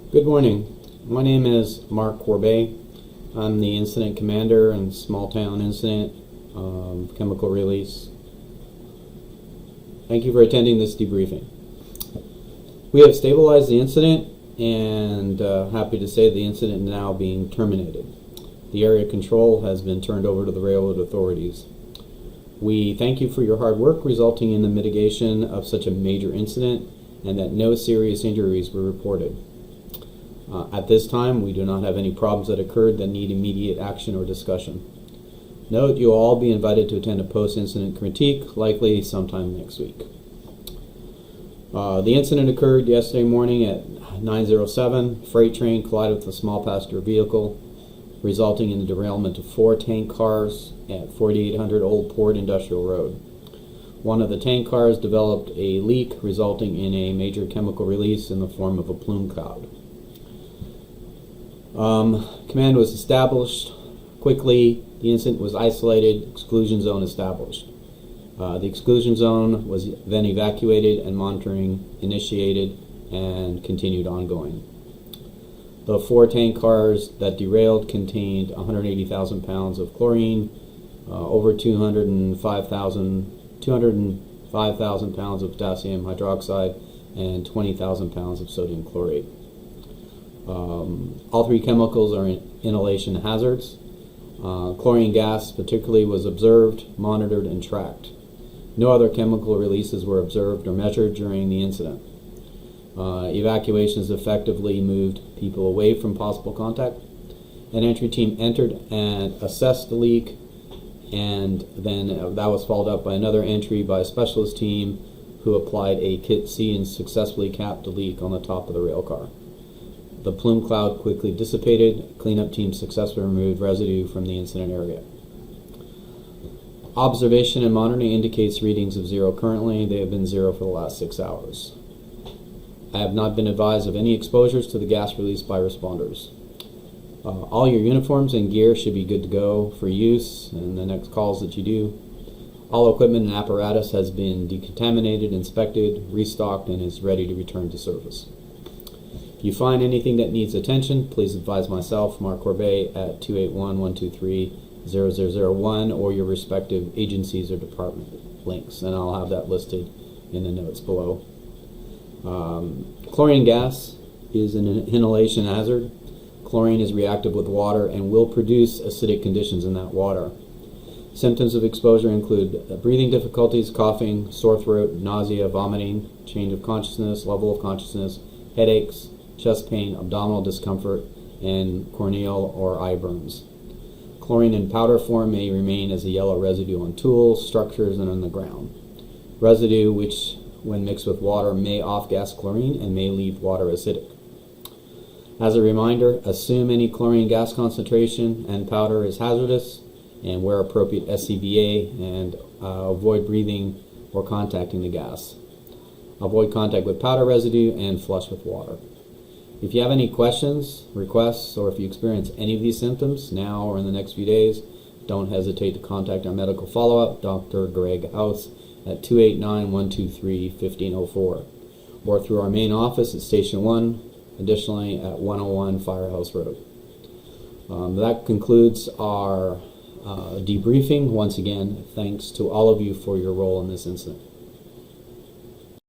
Good morning. My name is Mark Corbeil. I'm the incident commander in small town incident chemical release. Thank you for attending this debriefing. We have stabilized the incident and happy to say the incident is now being terminated. The area control has been turned over to the railroad authorities. We thank you for your hard work resulting in the mitigation of such a major incident and that no serious injuries were reported. At this time, we do not have any problems that occurred that need immediate action or discussion. Note, you'll all be invited to attend a post-incident critique, likely sometime next week. The incident occurred yesterday morning at 9:07. Freight train collided with a small passenger vehicle, resulting in the derailment of 4 tank cars at 4800 Old Port Industrial Road. One of the tank cars developed a leak, resulting in a major chemical release in the form of a plume cloud. Command was established quickly. The incident was isolated, exclusion zone established. The exclusion zone was then evacuated and monitoring initiated and continued ongoing. The 4 tank cars that derailed contained 180,000 pounds of chlorine, over 205,000 pounds of potassium hydroxide, and 20,000 pounds of sodium chlorate. All 3 chemicals are inhalation hazards. Chlorine gas particularly was observed, monitored, and tracked. No other chemical releases were observed or measured during the incident. Evacuations effectively moved people away from possible contact. An entry team entered and assessed the leak, and then that was followed up by another entry by a specialist team who applied a Kit C and successfully capped the leak on the top of the rail car. The plume cloud quickly dissipated. Cleanup team successfully removed residue from the incident area. Observation and monitoring indicates readings of 0 currently. They have been 0 for the last 6 hours. I have not been advised of any exposures to the gas released by responders. All your uniforms and gear should be good to go for use in the next calls that you do. All equipment and apparatus has been decontaminated, inspected, restocked, and is ready to return to service. If you find anything that needs attention, please advise myself, Mark Corbeil, at 281-123-0001 or your respective agencies or department links, and I'll have that listed in the notes below. Chlorine gas is an inhalation hazard. Chlorine is reactive with water and will produce acidic conditions in that water. Symptoms of exposure include breathing difficulties, coughing, sore throat, nausea, vomiting, change of consciousness, level of consciousness, headaches, chest pain, abdominal discomfort, and corneal or eye burns. Chlorine in powder form may remain as a yellow residue on tools, structures, and on the ground. Residue, which when mixed with water may off-gas chlorine and may leave water acidic. As a reminder, assume any chlorine gas concentration and powder is hazardous and wear appropriate SCBA and avoid breathing or contacting the gas. Avoid contact with powder residue and flush with water. If you have any questions, requests, or if you experience any of these symptoms now or in the next few days, don't hesitate to contact our medical follow-up, Dr. Greg House, at 289-123-1504, or through our main office at Station 1, additionally at 101 Firehouse Road. That concludes our debriefing. Once again, thanks to all of you for your role in this incident.